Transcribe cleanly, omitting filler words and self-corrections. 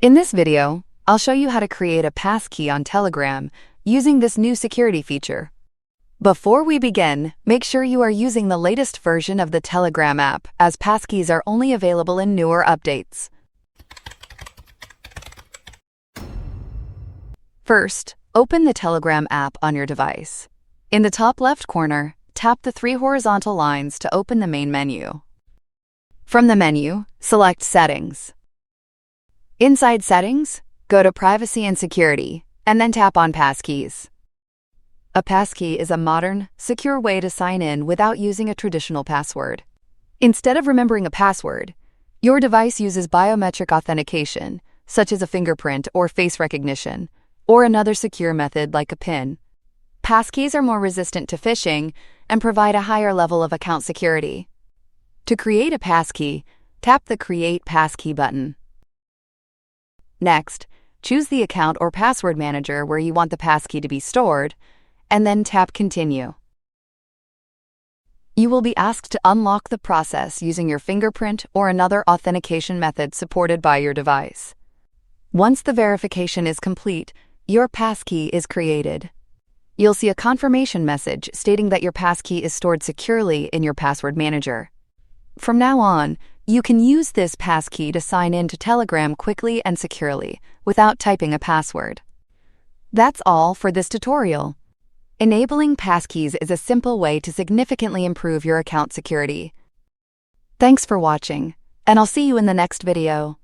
In this video, I'll show you how to create a passkey on Telegram using this new security feature. Before we begin, make sure you are using the latest version of the Telegram app, as passkeys are only available in newer updates. First, open the Telegram app on your device. In the top left corner, tap the three horizontal lines to open the main menu. From the menu, select Settings. Inside Settings, go to Privacy and Security, and then tap on Passkeys. A passkey is a modern, secure way to sign in without using a traditional password. Instead of remembering a password, your device uses biometric authentication, such as a fingerprint or face recognition, or another secure method like a PIN. Passkeys are more resistant to phishing and provide a higher level of account security. To create a passkey, tap the Create Passkey button. Next, choose the account or password manager where you want the passkey to be stored, and then tap Continue. You will be asked to unlock the process using your fingerprint or another authentication method supported by your device. Once the verification is complete, your passkey is created. You'll see a confirmation message stating that your passkey is stored securely in your password manager. From now on, you can use this passkey to sign in to Telegram quickly and securely without typing a password. That's all for this tutorial. Enabling passkeys is a simple way to significantly improve your account security. Thanks for watching, and I'll see you in the next video.